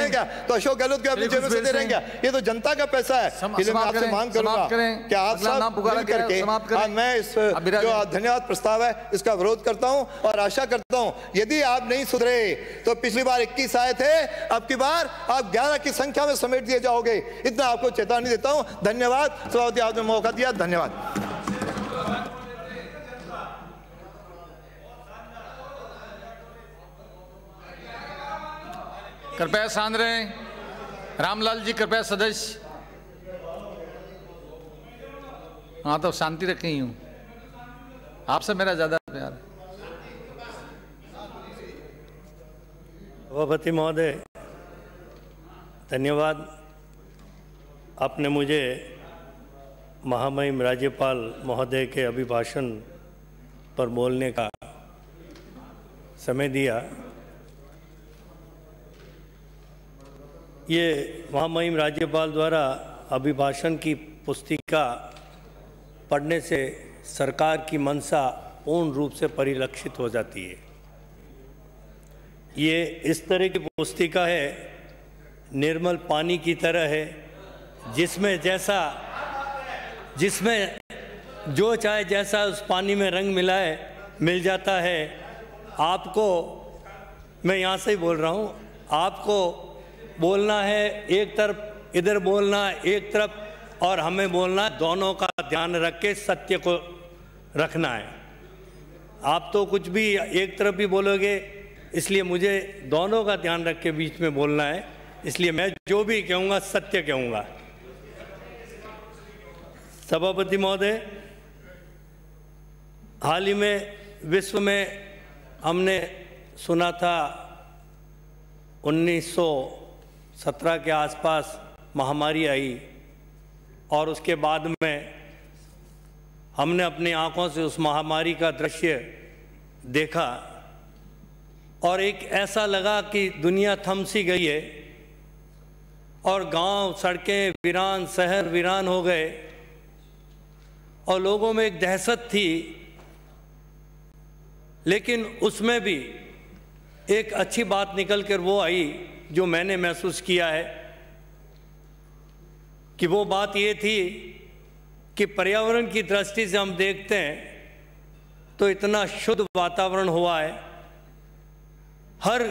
रहे हैं क्या? तो अशोक गहलोत को अपनी जेब से दे रहे हैं क्या? ये तो जनता का पैसा है। इसलिए मैं आपसे मांग करूंगा कि आप सब मिल करके मैं इस जो धन्यवाद प्रस्ताव है इसका विरोध करता हूं और आशा करता हूं यदि आप नहीं सुधरे तो पिछली बार 21 आए थे, अब की बार आप 11 की संख्या में समेट दिए जाओगे, इतना आपको चेतावनी देता हूं। धन्यवाद सभापति, आपने मौका दिया, धन्यवाद। कृपया शांत रहें। रामलाल जी कृपया सदस्य। हाँ तो शांति रख ही हूँ, आपसे मेरा ज्यादा प्यार है। सभापति महोदय धन्यवाद, आपने मुझे महामहिम राज्यपाल महोदय के अभिभाषण पर बोलने का समय दिया। ये महामहिम राज्यपाल द्वारा अभिभाषण की पुस्तिका पढ़ने से सरकार की मंशा पूर्ण रूप से परिलक्षित हो जाती है। ये इस तरह की पुस्तिका है, निर्मल पानी की तरह है, जिसमें जो चाहे जैसा उस पानी में रंग मिल जाता है। आपको, मैं यहाँ से ही बोल रहा हूँ, आपको बोलना है एक तरफ, इधर बोलना है एक तरफ, और हमें बोलना है, दोनों का ध्यान रख के सत्य को रखना है। आप तो कुछ भी एक तरफ ही बोलोगे, इसलिए मुझे दोनों का ध्यान रख के बीच में बोलना है, इसलिए मैं जो भी कहूँगा सत्य कहूँगा। सभापति महोदय, हाल ही में विश्व में हमने सुना था 1917 के आसपास महामारी आई और उसके बाद में हमने अपनी आंखों से उस महामारी का दृश्य देखा और एक ऐसा लगा कि दुनिया थम सी गई है और गांव, सड़कें वीरान, शहर वीरान हो गए और लोगों में एक दहशत थी। लेकिन उसमें भी एक अच्छी बात निकल कर वो आई जो मैंने महसूस किया है कि वो बात ये थी कि पर्यावरण की दृष्टि से हम देखते हैं तो इतना शुद्ध वातावरण हुआ है। हर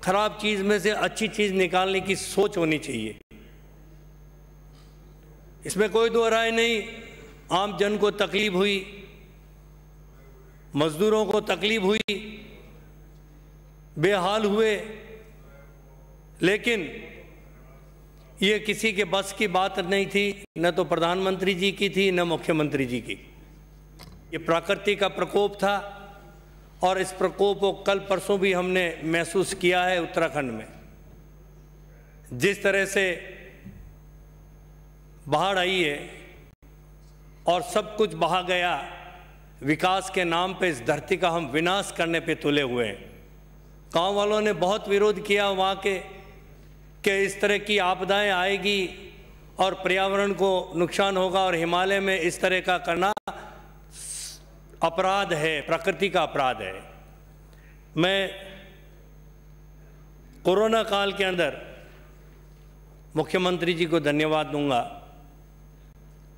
खराब चीज में से अच्छी चीज निकालने की सोच होनी चाहिए, इसमें कोई दो राय नहीं। आम जन को तकलीफ हुई, मजदूरों को तकलीफ हुई, बेहाल हुए, लेकिन ये किसी के बस की बात नहीं थी, न तो प्रधानमंत्री जी की थी न मुख्यमंत्री जी की। ये प्रकृति का प्रकोप था और इस प्रकोप को कल परसों भी हमने महसूस किया है उत्तराखंड में। जिस तरह से बाढ़ आई है और सब कुछ बहा गया, विकास के नाम पे इस धरती का हम विनाश करने पे तुले हुए हैं। गांव वालों ने बहुत विरोध किया वहाँ के कि इस तरह की आपदाएं आएगी और पर्यावरण को नुकसान होगा और हिमालय में इस तरह का करना अपराध है, प्रकृति का अपराध है। मैं कोरोना काल के अंदर मुख्यमंत्री जी को धन्यवाद दूंगा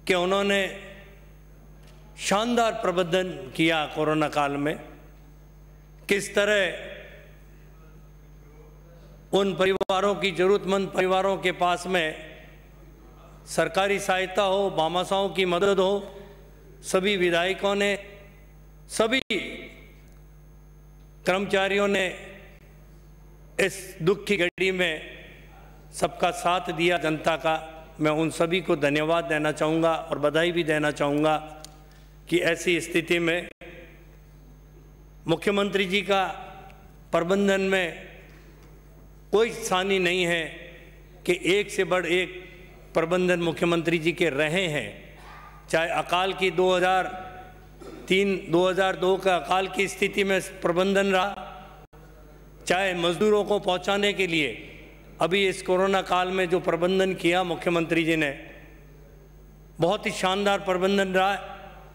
कि उन्होंने शानदार प्रबंधन किया कोरोना काल में। किस तरह उन परिवारों की, जरूरतमंद परिवारों के पास में सरकारी सहायता हो, भामाशाहों की मदद हो, सभी विधायकों ने, सभी कर्मचारियों ने इस दुख की घड़ी में सबका साथ दिया जनता का। मैं उन सभी को धन्यवाद देना चाहूँगा और बधाई भी देना चाहूँगा कि ऐसी स्थिति में मुख्यमंत्री जी का प्रबंधन में कोई सानी नहीं है कि एक से बढ़ एक प्रबंधन मुख्यमंत्री जी के रहे हैं। चाहे अकाल की 2003-2002 का अकाल की स्थिति में प्रबंधन रहा, चाहे मजदूरों को पहुंचाने के लिए अभी इस कोरोना काल में जो प्रबंधन किया मुख्यमंत्री जी ने, बहुत ही शानदार प्रबंधन रहा।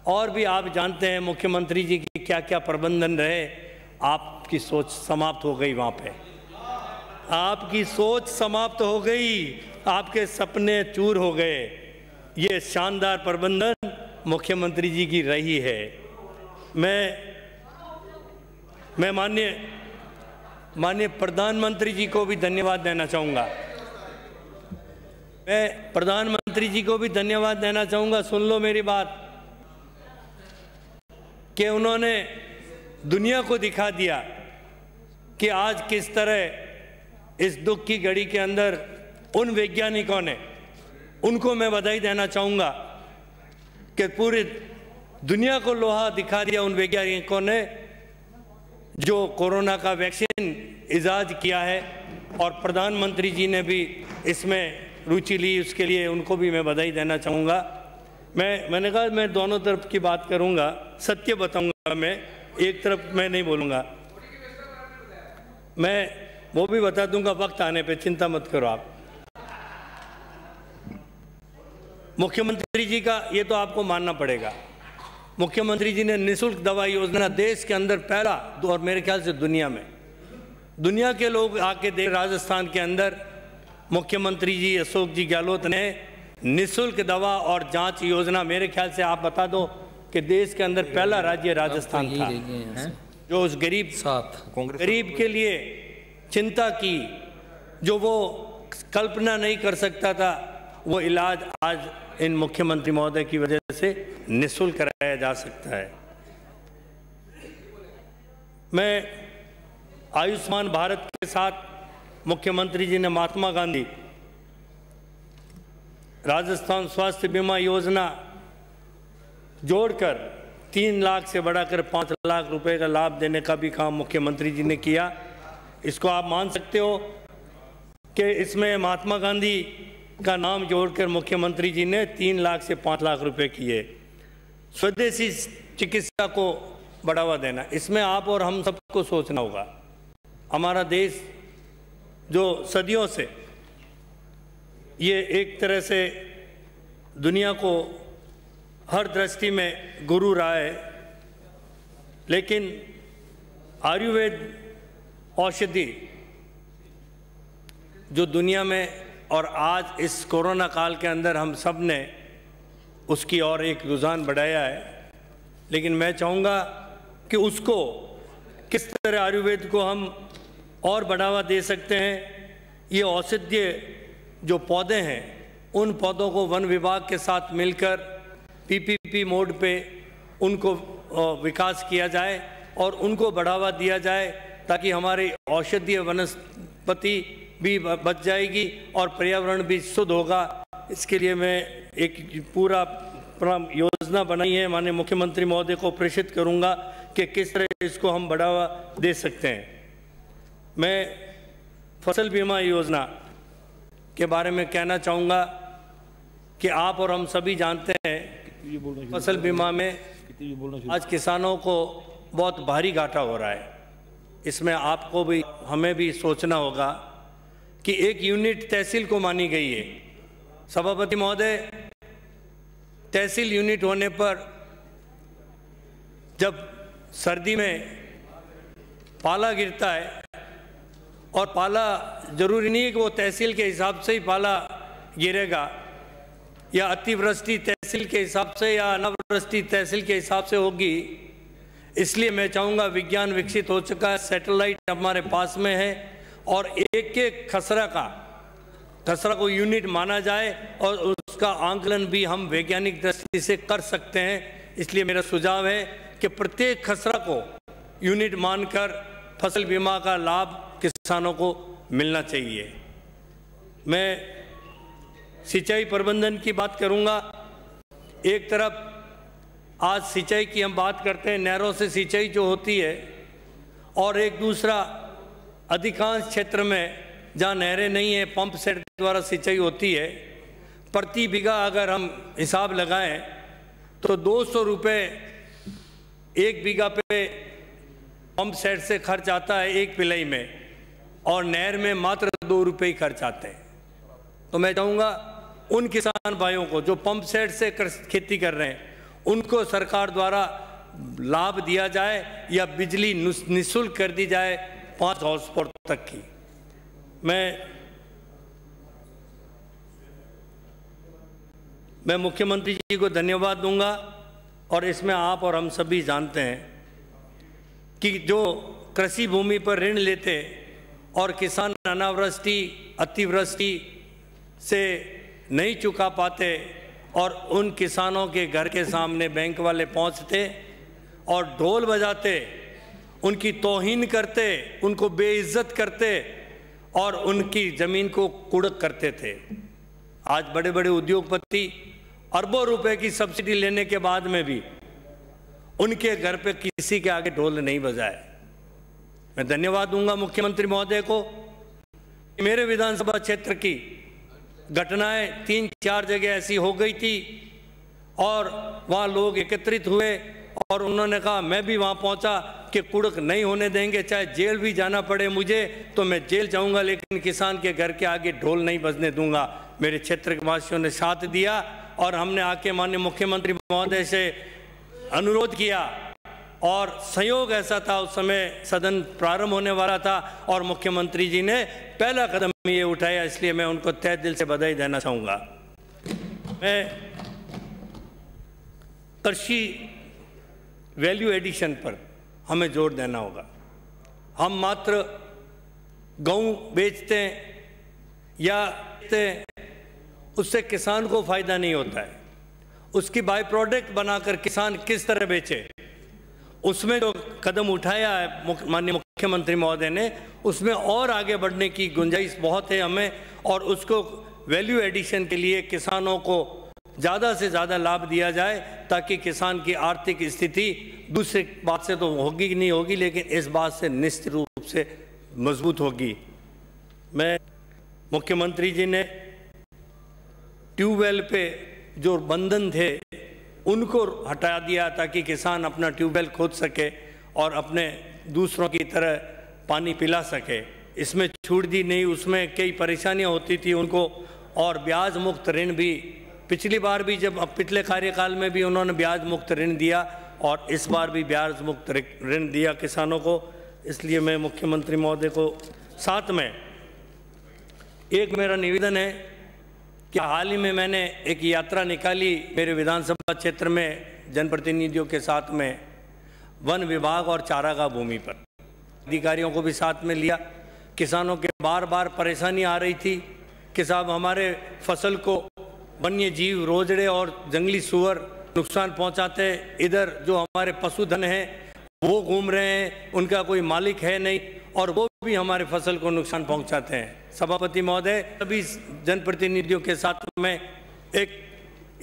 और भी आप जानते हैं मुख्यमंत्री जी की क्या क्या प्रबंधन रहे, आपकी सोच समाप्त हो गई वहाँ पे। आपकी सोच समाप्त हो गई, आपके सपने चूर हो गए। ये शानदार प्रबंधन मुख्यमंत्री जी की रही है। मैं माननीय प्रधानमंत्री जी को भी धन्यवाद देना चाहूँगा। मैं प्रधानमंत्री जी को भी धन्यवाद देना चाहूँगा। सुन लो मेरी बात, कि उन्होंने दुनिया को दिखा दिया कि आज किस तरह इस दुख की घड़ी के अंदर उन वैज्ञानिकों ने, उनको मैं बधाई देना चाहूँगा कि पूरी दुनिया को लोहा दिखा दिया उन वैज्ञानिकों ने जो कोरोना का वैक्सीन इजाद किया है, और प्रधानमंत्री जी ने भी इसमें रुचि ली, उसके लिए उनको भी मैं बधाई देना चाहूँगा। मैंने कहा मैं दोनों तरफ की बात करूँगा, सत्य बताऊँगा, मैं एक तरफ मैं नहीं बोलूँगा। मैं वो भी बता दूँगा वक्त आने पे, चिंता मत करो आप। मुख्यमंत्री जी का ये तो आपको मानना पड़ेगा, मुख्यमंत्री जी ने निःशुल्क दवा योजना देश के अंदर पहला, और मेरे ख्याल से दुनिया के लोग आके देख, राजस्थान के अंदर मुख्यमंत्री जी अशोक जी गहलोत ने निःशुल्क दवा और जांच योजना, मेरे ख्याल से आप बता दो कि देश के अंदर पहला राज्य राजस्थान था जो उस गरीब के लिए चिंता की, जो वो कल्पना नहीं कर सकता था, वो इलाज आज इन मुख्यमंत्री महोदय की वजह से निःशुल्क कराया जा सकता है। मैं आयुष्मान भारत के साथ मुख्यमंत्री जी ने महात्मा गांधी राजस्थान स्वास्थ्य बीमा योजना जोड़कर 3 लाख से बढ़ाकर 5 लाख रुपए का लाभ देने का भी काम मुख्यमंत्री जी ने किया। इसको आप मान सकते हो कि इसमें महात्मा गांधी का नाम जोड़कर मुख्यमंत्री जी ने 3 लाख से 5 लाख रुपए किए। स्वदेशी चिकित्सा को बढ़ावा देना, इसमें आप और हम सबको सोचना होगा। हमारा देश जो सदियों से ये एक तरह से दुनिया को हर दृष्टि में गुरु रहा है, लेकिन आयुर्वेद औषधि जो दुनिया में, और आज इस कोरोना काल के अंदर हम सब ने उसकी और एक रुझान बढ़ाया है, लेकिन मैं चाहूँगा कि उसको किस तरह आयुर्वेद को हम और बढ़ावा दे सकते हैं। ये औषधीय जो पौधे हैं, उन पौधों को वन विभाग के साथ मिलकर पीपीपी मोड पे उनको विकास किया जाए और उनको बढ़ावा दिया जाए, ताकि हमारी औषधीय वनस्पति भी बच जाएगी और पर्यावरण भी शुद्ध होगा। इसके लिए मैं एक पूरा योजना बनाई है, माननीय मुख्यमंत्री महोदय को प्रेषित करूंगा कि किस तरह इसको हम बढ़ावा दे सकते हैं। मैं फसल बीमा योजना के बारे में कहना चाहूँगा कि आप और हम सभी जानते हैं फसल बीमा में आज किसानों को बहुत भारी घाटा हो रहा है। इसमें आपको भी, हमें भी सोचना होगा कि एक यूनिट तहसील को मानी गई है। सभापति महोदय, तहसील यूनिट होने पर जब सर्दी में पाला गिरता है, और पाला जरूरी नहीं है कि वो तहसील के हिसाब से ही पाला गिरेगा, या अतिवृष्टि तहसील के हिसाब से या अनावृष्टि तहसील के हिसाब से होगी। इसलिए मैं चाहूँगा, विज्ञान विकसित हो चुका है, सैटेलाइट हमारे पास में है, और एक एक खसरा को यूनिट माना जाए और उसका आंकलन भी हम वैज्ञानिक दृष्टि से कर सकते हैं। इसलिए मेरा सुझाव है कि प्रत्येक खसरा को यूनिट मानकर फसल बीमा का लाभ किसानों को मिलना चाहिए। मैं सिंचाई प्रबंधन की बात करूंगा। एक तरफ आज सिंचाई की हम बात करते हैं, नहरों से सिंचाई जो होती है, और एक दूसरा अधिकांश क्षेत्र में जहाँ नहरें नहीं है, पंप सेट द्वारा सिंचाई होती है। प्रति बीघा अगर हम हिसाब लगाएं तो 200 रुपये 1 बीघा पे पंप सेट से खर्च आता है एक पिलाई में, और नहर में मात्र 2 रुपये ही खर्च आते हैं। तो मैं चाहूँगा उन किसान भाइयों को जो पंप सेट से खेती कर रहे हैं, उनको सरकार द्वारा लाभ दिया जाए या बिजली निःशुल्क कर दी जाए 5 हॉर्स पावर तक की। मैं मुख्यमंत्री जी को धन्यवाद दूंगा, और इसमें आप और हम सभी जानते हैं कि जो कृषि भूमि पर ऋण लेते और किसान अनावृष्टि अतिवृष्टि से नहीं चुका पाते और उन किसानों के घर के सामने बैंक वाले पहुंचते और ढोल बजाते, उनकी तौहीन करते, उनको बेइज्जत करते और उनकी ज़मीन को कुड़क करते थे। आज बड़े बड़े उद्योगपति अरबों रुपए की सब्सिडी लेने के बाद में भी उनके घर पे किसी के आगे ढोल नहीं बजाए। मैं धन्यवाद दूंगा मुख्यमंत्री महोदय को। मेरे विधानसभा क्षेत्र की घटनाएं 3-4 जगह ऐसी हो गई थी और वहाँ लोग एकत्रित हुए और उन्होंने कहा, मैं भी वहाँ पहुँचा कि कुड़क नहीं होने देंगे, चाहे जेल भी जाना पड़े मुझे तो मैं जेल जाऊँगा, लेकिन किसान के घर के आगे ढोल नहीं बजने दूंगा। मेरे क्षेत्र के वासियों ने साथ दिया और हमने आके माननीय मुख्यमंत्री महोदय से अनुरोध किया और संयोग ऐसा था, उस समय सदन प्रारंभ होने वाला था और मुख्यमंत्री जी ने पहला कदम ये उठाया, इसलिए मैं उनको तहे दिल से बधाई देना चाहूँगा। मैं कृषि वैल्यू एडिशन पर हमें जोर देना होगा। हम मात्र गेहूँ बेचते हैं या उससे किसान को फायदा नहीं होता है, उसकी बाय प्रोडक्ट बनाकर किसान किस तरह बेचे, उसमें जो कदम उठाया है माननीय मुख्यमंत्री महोदय ने, उसमें और आगे बढ़ने की गुंजाइश बहुत है हमें, और उसको वैल्यू एडिशन के लिए किसानों को ज़्यादा से ज़्यादा लाभ दिया जाए ताकि किसान की आर्थिक स्थिति दूसरी बात से तो होगी कि नहीं होगी, लेकिन इस बात से निश्चित रूप से मजबूत होगी। मैं मुख्यमंत्री जी ने ट्यूबवेल पे जो बंधन थे उनको हटा दिया ताकि किसान अपना ट्यूबवेल खोद सके और अपने दूसरों की तरह पानी पिला सके। इसमें छूट दी नहीं, उसमें कई परेशानियां होती थी उनको, और ब्याज मुक्त ऋण भी पिछली बार भी जब पिछले कार्यकाल में भी उन्होंने ब्याज मुक्त ऋण दिया और इस बार भी ब्याज मुक्त ऋण दिया किसानों को। इसलिए मैं मुख्यमंत्री महोदय को साथ में एक मेरा निवेदन है कि हाल ही में मैंने एक यात्रा निकाली मेरे विधानसभा क्षेत्र में जनप्रतिनिधियों के साथ में, वन विभाग और चारागाह भूमि पर अधिकारियों को भी साथ में लिया। किसानों के बार बार परेशानी आ रही थी कि साहब हमारे फसल को वन्य जीव रोजड़े और जंगली सुअर नुकसान पहुंचाते, इधर जो हमारे पशुधन हैं वो घूम रहे हैं, उनका कोई मालिक है नहीं और वो भी हमारे फसल को नुकसान पहुंचाते हैं। सभापति महोदय, सभी जनप्रतिनिधियों के साथ में एक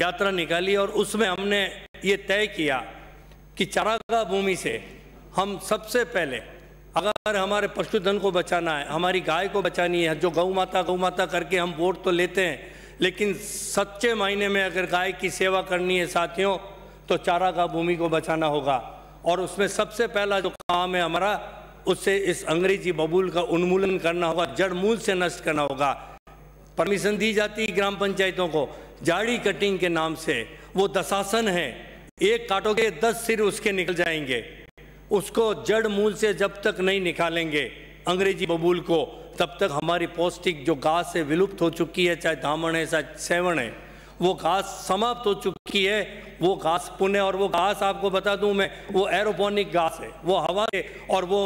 यात्रा निकाली और उसमें हमने ये तय किया कि चारागाह भूमि से हम सबसे पहले, अगर हमारे पशुधन को बचाना है, हमारी गाय को बचानी है, जो गौ माता करके हम वोट तो लेते हैं, लेकिन सच्चे मायने में अगर गाय की सेवा करनी है साथियों, तो चारागाह भूमि को बचाना होगा। और उसमें सबसे पहला जो काम है हमारा, उससे इस अंग्रेजी बबूल का उन्मूलन करना होगा, जड़ मूल से नष्ट करना होगा। परमिशन दी जाती है ग्राम पंचायतों को झाड़ी कटिंग के नाम से, वो दशासन है, एक काटोगे 10 सिर उसके निकल जाएंगे। उसको जड़ मूल से जब तक नहीं निकालेंगे अंग्रेजी बबूल को, तब तक हमारी पौष्टिक जो घास है विलुप्त हो चुकी है, चाहे धामण है चाहे सेवण है, वो घास समाप्त हो चुकी है। वो घास पुण्य, और वो घास आपको बता दूं मैं, वो एरोपोनिक घास है, वो हवा के, और वो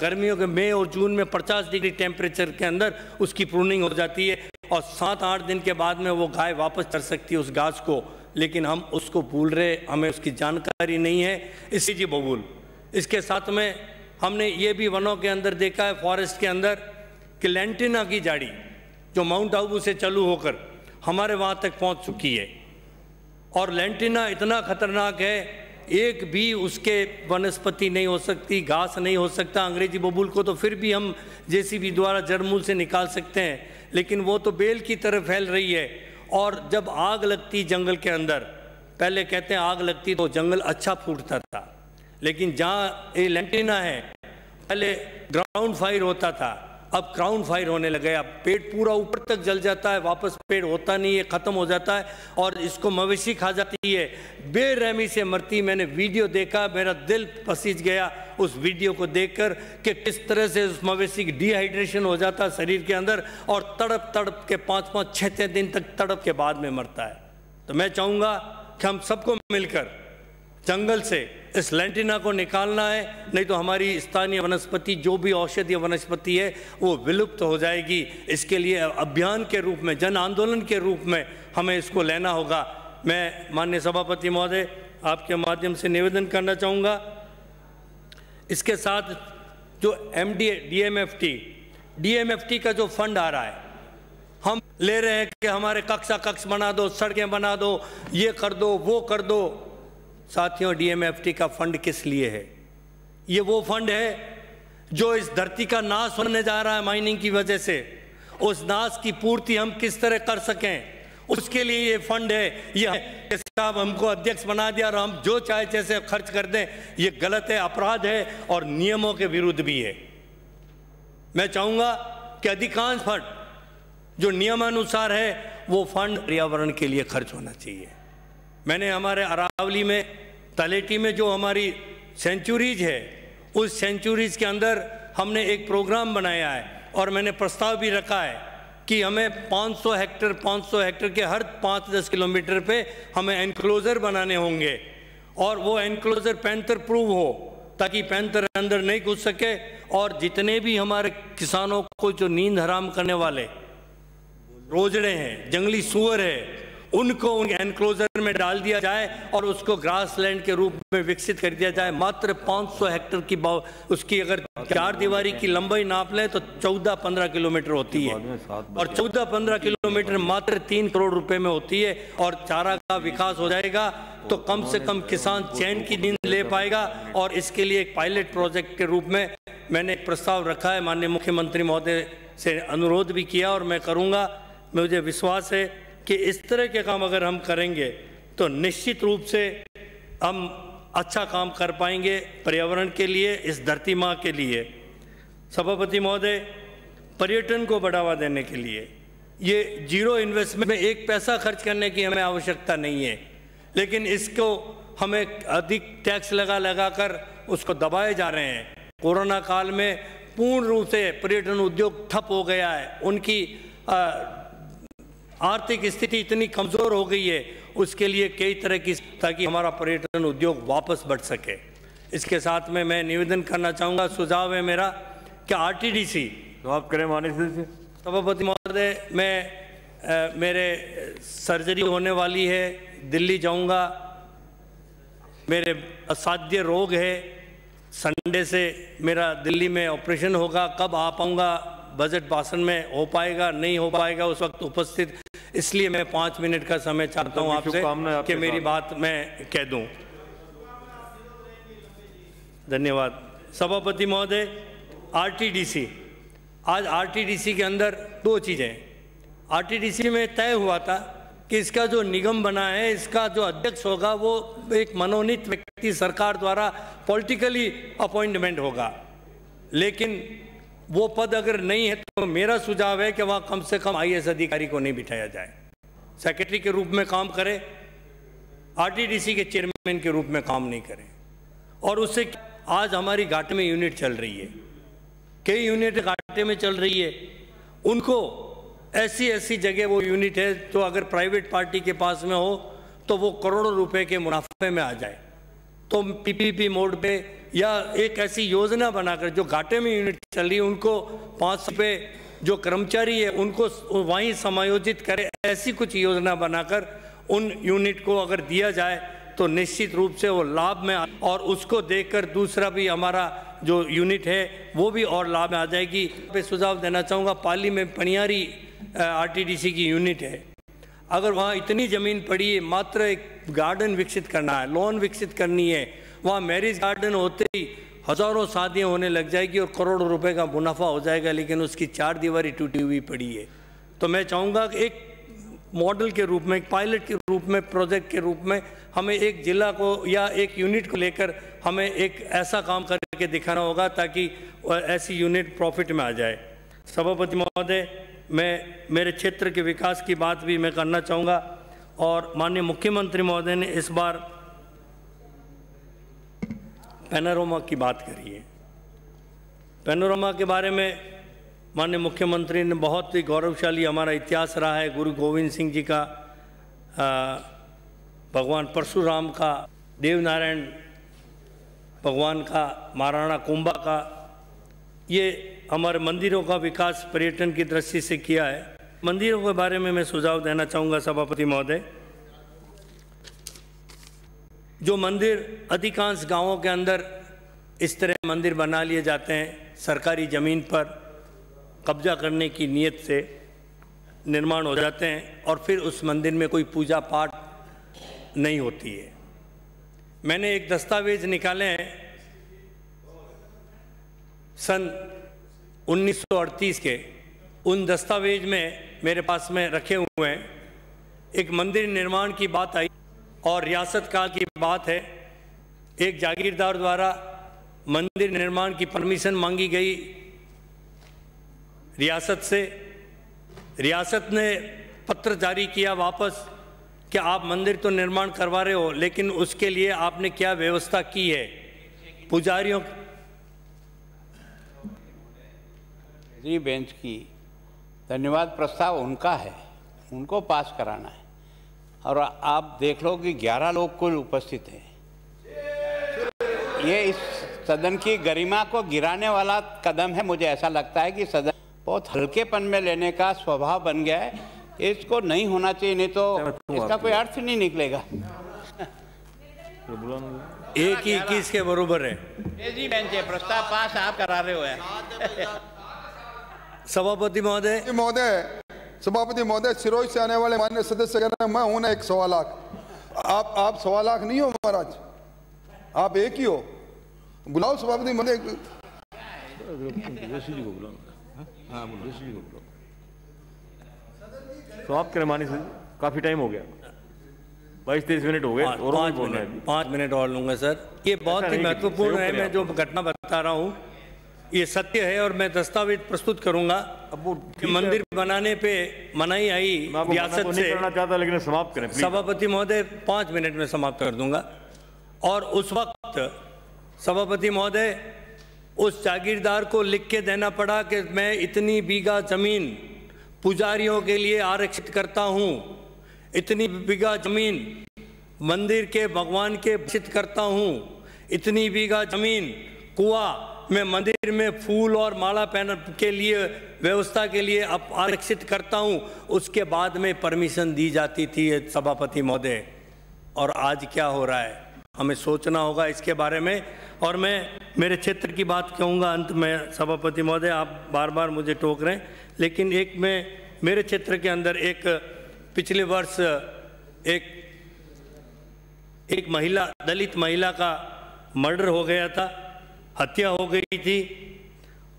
गर्मियों के मई और जून में 50 डिग्री टेम्परेचर के अंदर उसकी प्रूनिंग हो जाती है और 7-8 दिन के बाद में वो गाय वापस कर सकती है उस घास को, लेकिन हम उसको भूल रहे, हमें उसकी जानकारी नहीं है। इसी जी बबूल, इसके साथ में हमने ये भी वनों के अंदर देखा है, फॉरेस्ट के अंदर, कि लैंटिना की झाड़ी जो माउंट आबू से चालू होकर हमारे वहाँ तक पहुँच चुकी है, और लैंटिना इतना खतरनाक है, एक भी उसके वनस्पति नहीं हो सकती, घास नहीं हो सकता। अंग्रेजी बबूल को तो फिर भी हम जेसीबी द्वारा जड़मूल से निकाल सकते हैं, लेकिन वो तो बेल की तरह फैल रही है। और जब आग लगती जंगल के अंदर, पहले कहते हैं आग लगती तो जंगल अच्छा फूटता था, लेकिन जहाँ ये लैंटिना है पहले ग्राउंड फायर होता था, अब क्राउन फायर होने लगे, अब पेट पूरा ऊपर तक जल जाता है, वापस पेट होता नहीं है, ख़त्म हो जाता है और इसको मवेशी खा जाती है, बेरहमी से मरती। मैंने वीडियो देखा, मेरा दिल पसीज गया उस वीडियो को देखकर कि किस तरह से उस मवेशी की डिहाइड्रेशन हो जाता है शरीर के अंदर और तड़प तड़प के 5-5, 6-6 दिन तक तड़प के बाद में मरता है। तो मैं चाहूँगा कि हम सबको मिलकर जंगल से इस लैंटिना को निकालना है, नहीं तो हमारी स्थानीय वनस्पति जो भी औषधीय वनस्पति है वो विलुप्त हो जाएगी। इसके लिए अभियान के रूप में, जन आंदोलन के रूप में हमें इसको लेना होगा। मैं माननीय सभापति महोदय आपके माध्यम से निवेदन करना चाहूँगा, इसके साथ जो डीएमएफटी का जो फंड आ रहा है, हम ले रहे हैं कि हमारे कक्ष बना दो, सड़कें बना दो, ये कर दो, वो कर दो। साथियों, डीएमएफटी का फंड किस लिए है? ये वो फंड है जो इस धरती का नाश होने जा रहा है माइनिंग की वजह से, उस नाश की पूर्ति हम किस तरह कर सकें, उसके लिए ये फंड है। ये साहब हमको अध्यक्ष बना दिया और हम जो चाहे जैसे खर्च कर दें, ये गलत है, अपराध है और नियमों के विरुद्ध भी है। मैं चाहूँगा कि अधिकांश फंड जो नियमानुसार है वो फंड पर्यावरण के लिए खर्च होना चाहिए। मैंने हमारे अरावली में, तलेटी में जो हमारी सेंचुरीज है, उस सेंचुरीज के अंदर हमने एक प्रोग्राम बनाया है और मैंने प्रस्ताव भी रखा है कि हमें 500 हेक्टर के हर 5-10 किलोमीटर पे हमें एनक्लोजर बनाने होंगे और वो एनक्लोजर पैंथर प्रूफ हो ताकि पैंथर अंदर नहीं घुस सके और जितने भी हमारे किसानों को जो नींद हराम करने वाले रोजड़े हैं, जंगली सूअर है, उनको उन एनक्लोजर में डाल दिया जाए और उसको ग्रासलैंड के रूप में विकसित कर दिया जाए। मात्र 500 हेक्टर की उसकी अगर 4 दीवारी की लंबाई नाप लें तो 14-15 किलोमीटर होती है और 14-15 किलोमीटर मात्र 3 करोड़ रुपए में होती है और चारा का विकास हो जाएगा तो कम से कम किसान चैन की नींद ले पाएगा। और इसके लिए एक पायलट प्रोजेक्ट के रूप में मैंने एक प्रस्ताव रखा है, माननीय मुख्यमंत्री महोदय से अनुरोध भी किया और मैं करूँगा। मुझे विश्वास है कि इस तरह के काम अगर हम करेंगे तो निश्चित रूप से हम अच्छा काम कर पाएंगे पर्यावरण के लिए, इस धरती माँ के लिए। सभापति महोदय, पर्यटन को बढ़ावा देने के लिए ये जीरो इन्वेस्टमेंट में एक पैसा खर्च करने की हमें आवश्यकता नहीं है, लेकिन इसको हमें अधिक टैक्स लगा कर उसको दबाए जा रहे हैं। कोरोना काल में पूर्ण रूप से पर्यटन उद्योग ठप हो गया है, उनकी आर्थिक स्थिति इतनी कमज़ोर हो गई है, उसके लिए कई तरह की, ताकि हमारा पर्यटन उद्योग वापस बढ़ सके। इसके साथ में मैं निवेदन करना चाहूँगा, सुझाव है मेरा कि आरटीडीसी जवाब करें माननीय सभापति महोदय। मैं मेरे सर्जरी होने वाली है, दिल्ली जाऊँगा, मेरे असाध्य रोग है, संडे से मेरा दिल्ली में ऑपरेशन होगा। कब आ पाऊँगा, बजट भाषण में हो पाएगा नहीं हो पाएगा उस वक्त उपस्थित, इसलिए मैं 5 मिनट का समय चाहता हूं आपसे कि मेरी बात मैं कह दूं। धन्यवाद सभापति महोदय। आरटीडीसी, आज आरटीडीसी के अंदर 2 चीज़ें। आरटीडीसी में तय हुआ था कि इसका जो निगम बना है, इसका जो अध्यक्ष होगा वो एक मनोनीत व्यक्ति सरकार द्वारा पॉलिटिकली अपॉइंटमेंट होगा, लेकिन वो पद अगर नहीं है तो मेरा सुझाव है कि वहाँ कम से कम आईएएस अधिकारी को नहीं बिठाया जाए, सेक्रेटरी के रूप में काम करे, आरटीडीसी के चेयरमैन के रूप में काम नहीं करे। और उससे आज हमारी घाटे में यूनिट चल रही है, कई यूनिट घाटे में चल रही है, उनको ऐसी जगह वो यूनिट है तो अगर प्राइवेट पार्टी के पास में हो तो वो करोड़ों रुपए के मुनाफे में आ जाए। तो पीपीपी मोड पे या एक ऐसी योजना बनाकर जो घाटे में यूनिट चल रही है उनको 5 रुपये जो कर्मचारी है उनको वहीं समायोजित करे, ऐसी कुछ योजना बनाकर उन यूनिट को अगर दिया जाए तो निश्चित रूप से वो लाभ में और उसको देखकर दूसरा भी हमारा जो यूनिट है वो भी और लाभ में आ जाएगी। पे सुझाव देना चाहूँगा, पाली में पनियारी आरटीडीसी की यूनिट है, अगर वहाँ इतनी ज़मीन पड़ी है, मात्र एक गार्डन विकसित करना है, लॉन विकसित करनी है, वहाँ मैरिज गार्डन होते ही हज़ारों शादियाँ होने लग जाएगी और करोड़ों रुपए का मुनाफा हो जाएगा, लेकिन उसकी 4 दीवारी टूटी हुई पड़ी है। तो मैं चाहूँगा कि एक मॉडल के रूप में, एक पायलट के रूप में, प्रोजेक्ट के रूप में हमें एक जिला को या एक यूनिट को लेकर हमें एक ऐसा काम करके दिखाना होगा ताकि ऐसी यूनिट प्रॉफिट में आ जाए। सभापति महोदय, मैं मेरे क्षेत्र के विकास की बात भी मैं करना चाहूँगा और माननीय मुख्यमंत्री महोदय ने इस बार पैनोरमा की बात करी है। पैनोरमा के बारे में माननीय मुख्यमंत्री ने बहुत ही गौरवशाली हमारा इतिहास रहा है, गुरु गोविंद सिंह जी का, भगवान परशुराम का, देवनारायण भगवान का, महाराणा कुंभा का, ये हमारे मंदिरों का विकास पर्यटन की दृष्टि से किया है। मंदिरों के बारे में मैं सुझाव देना चाहूँगा सभापति महोदय। जो मंदिर अधिकांश गांवों के अंदर इस तरह मंदिर बना लिए जाते हैं, सरकारी ज़मीन पर कब्जा करने की नीयत से निर्माण हो जाते हैं और फिर उस मंदिर में कोई पूजा पाठ नहीं होती है। मैंने एक दस्तावेज निकाले हैं सन 1938 के, उन दस्तावेज में मेरे पास में रखे हुए हैं। एक मंदिर निर्माण की बात आई और रियासत काल की बात है। एक जागीरदार द्वारा मंदिर निर्माण की परमिशन मांगी गई रियासत से। रियासत ने पत्र जारी किया वापस कि आप मंदिर तो निर्माण करवा रहे हो, लेकिन उसके लिए आपने क्या व्यवस्था की है। पुजारियों जी बेंच की धन्यवाद, प्रस्ताव उनका है, उनको पास कराना है। और आप देख लो कि 11 लोग कुल उपस्थित हैं। ये इस सदन की गरिमा को गिराने वाला कदम है। मुझे ऐसा लगता है कि सदन बहुत हल्केपन में लेने का स्वभाव बन गया है। इसको नहीं होना चाहिए, नहीं तो इसका कोई अर्थ नहीं निकलेगा। 1-21 के बरोबर है जी बेंच है, प्रस्ताव पास आप करा रहे हो। सभापति महोदय, सभापति महोदय, सिरोही से आने वाले माननीय सदस्य कह रहे हैं मैं हूं ना 1.25 लाख। आप 1.25 लाख नहीं हो महाराज, आप एक ही हो। बुलाओ सभापति महोदय। समाप्त करें माननीय सर, काफी टाइम हो गया, 22-23 मिनट हो गए और 5 मिनट और लूंगा सर। ये बहुत ही महत्वपूर्ण है। मैं जो घटना बता रहा हूँ ये सत्य है और मैं दस्तावेज प्रस्तुत करूंगा। कि मंदिर बनाने पे मनाही आई रियासत से, चाहता लेकिन समाप्त करें सभापति महोदय। 5 मिनट में समाप्त कर दूंगा। और उस वक्त सभापति महोदय उस जागीरदार को लिख के देना पड़ा कि मैं इतनी बीघा जमीन पुजारियों के लिए आरक्षित करता हूं, इतनी बीघा जमीन मंदिर के भगवान के आरक्षित करता हूं, इतनी बीघा जमीन कुआं मैं मंदिर में फूल और माला पहन के लिए व्यवस्था के लिए आरक्षित करता हूं। उसके बाद में परमिशन दी जाती थी सभापति महोदय। और आज क्या हो रहा है, हमें सोचना होगा इसके बारे में। और मैं मेरे क्षेत्र की बात कहूँगा अंत में सभापति महोदय, आप बार बार मुझे टोक रहे हैं, लेकिन एक मैं मेरे क्षेत्र के अंदर एक पिछले वर्ष एक महिला, दलित महिला का मर्डर हो गया था, हत्या हो गई थी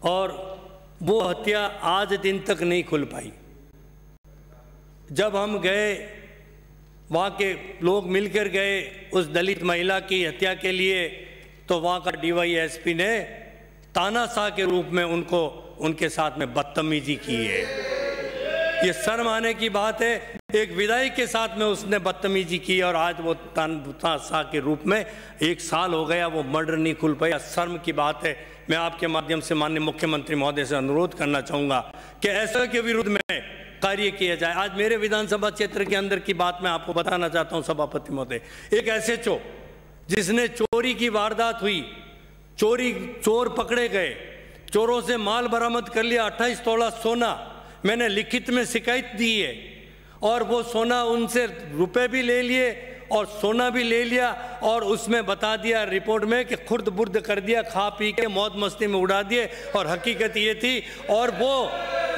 और वो हत्या आज दिन तक नहीं खुल पाई। जब हम गए, वहाँ के लोग मिलकर गए उस दलित महिला की हत्या के लिए, तो वहाँ का DYSP ने तानाशाह के रूप में उनके साथ में बदतमीजी की है। ये शर्म आने की बात है। एक विधायक के साथ में उसने बदतमीजी की और आज वो तानाशाह के रूप में 1 साल हो गया, वो मर्डर नहीं खुल पाया। शर्म की बात है। मैं आपके माध्यम से माननीय मुख्यमंत्री महोदय से अनुरोध करना चाहूँगा कि ऐसे के विरुद्ध में कार्य किया जाए। आज मेरे विधानसभा क्षेत्र के अंदर की बात मैं आपको बताना चाहता हूँ सभापति महोदय। एक SHO जिसने चोरी की वारदात हुई, चोर पकड़े गए, चोरों से माल बरामद कर लिया, 28 तोला सोना। मैंने लिखित में शिकायत दी है और वो सोना उनसे रुपए भी ले लिए और सोना भी ले लिया और उसमें बता दिया रिपोर्ट में कि खुर्द बुर्द कर दिया, खा पी के मौज मस्ती में उड़ा दिए। और हकीकत ये थी और वो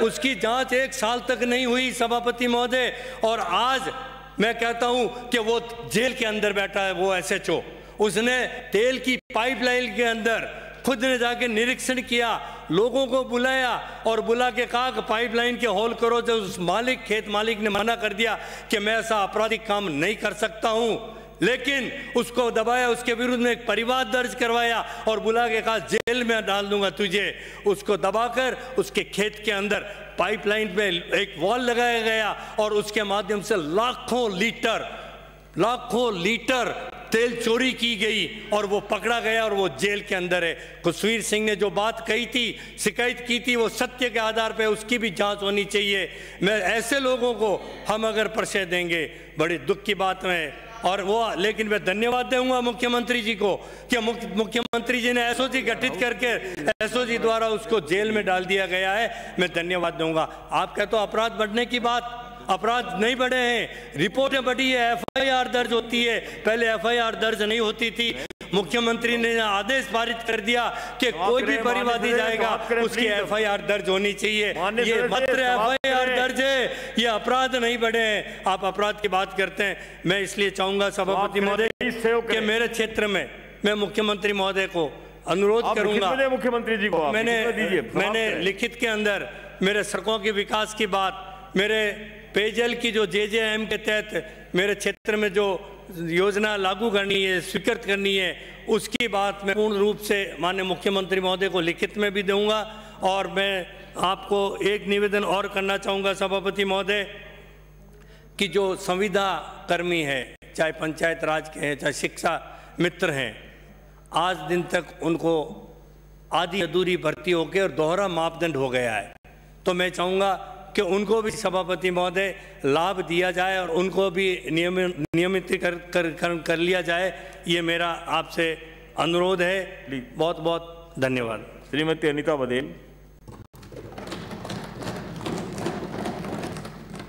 उसकी जांच 1 साल तक नहीं हुई सभापति महोदय। और आज मैं कहता हूं कि वो जेल के अंदर बैठा है वो SHO। उसने तेल की पाइपलाइन के अंदर खुद ने जाके निरीक्षण किया, लोगों को बुलाया और बुला के कहा कि पाइपलाइन के होल करो। जब उस खेत मालिक ने मना कर दिया कि मैं ऐसा आपराधिक काम नहीं कर सकता हूं, लेकिन उसको दबाया, उसके विरुद्ध में एक परिवाद दर्ज करवाया और बुला के कहा जेल में डाल दूंगा तुझे। उसको दबाकर उसके खेत के अंदर पाइपलाइन पे एक वॉल लगाया गया और उसके माध्यम से लाखों लीटर तेल चोरी की गई और वो पकड़ा गया और वो जेल के अंदर है। खुशवीर सिंह ने जो बात कही थी, शिकायत की थी, वो सत्य के आधार पे उसकी भी जांच होनी चाहिए। मैं ऐसे लोगों को हम अगर परिचय देंगे, बड़ी दुख की बात है। और वो लेकिन मैं धन्यवाद दूंगा मुख्यमंत्री जी को कि मुख्यमंत्री जी ने एसओजी गठित करके एसओजी द्वारा उसको जेल में डाल दिया गया है। मैं धन्यवाद दूंगा। आप कहते हो अपराध बढ़ने की बात, अपराध नहीं बढ़े हैं, रिपोर्टें बढ़ी है, एफआईआर दर्ज होती है। पहले एफआईआर दर्ज नहीं होती थी। मुख्यमंत्री ने आदेश पारित कर दिया कि कोई भी परिवादी जाएगा उसकी एफआईआर दर्ज होनी चाहिए। ये मात्र एफआईआर दर्ज है, ये अपराध नहीं बढ़े हैं। आप अपराध की बात करते हैं। मैं इसलिए चाहूंगा सभापति महोदय कि मेरे क्षेत्र में मैं मुख्यमंत्री महोदय को अनुरोध करूंगा, मुख्यमंत्री जी को मैंने लिखित के अंदर मेरे सड़कों के विकास की बात, मेरे पेयजल की जो जेजेएम के तहत मेरे क्षेत्र में जो योजना लागू करनी है, स्वीकृत करनी है, उसकी बात मैं पूर्ण रूप से माननीय मुख्यमंत्री महोदय को लिखित में भी दूंगा। और मैं आपको एक निवेदन और करना चाहूँगा सभापति महोदय कि जो संविदा कर्मी है, चाहे पंचायत राज के हैं, चाहे शिक्षा मित्र हैं, आज दिन तक उनको आधी अधूरी भर्ती होकर और दोहरा मापदंड हो गया है। तो मैं चाहूँगा कि उनको भी सभापति महोदय लाभ दिया जाए और उनको भी नियमित कर लिया जाए। ये मेरा आपसे अनुरोध है। बहुत बहुत धन्यवाद। श्रीमती अनीता बदेल।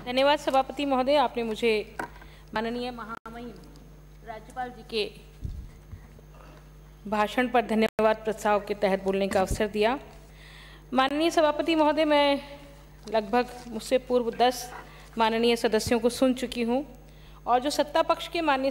धन्यवाद सभापति महोदय, आपने मुझे माननीय महामहिम राज्यपाल जी के भाषण पर धन्यवाद प्रस्ताव के तहत बोलने का अवसर दिया। माननीय सभापति महोदय, मैं लगभग मुझसे पूर्व 10 माननीय सदस्यों को सुन चुकी हूं और जो सत्ता पक्ष के माननीय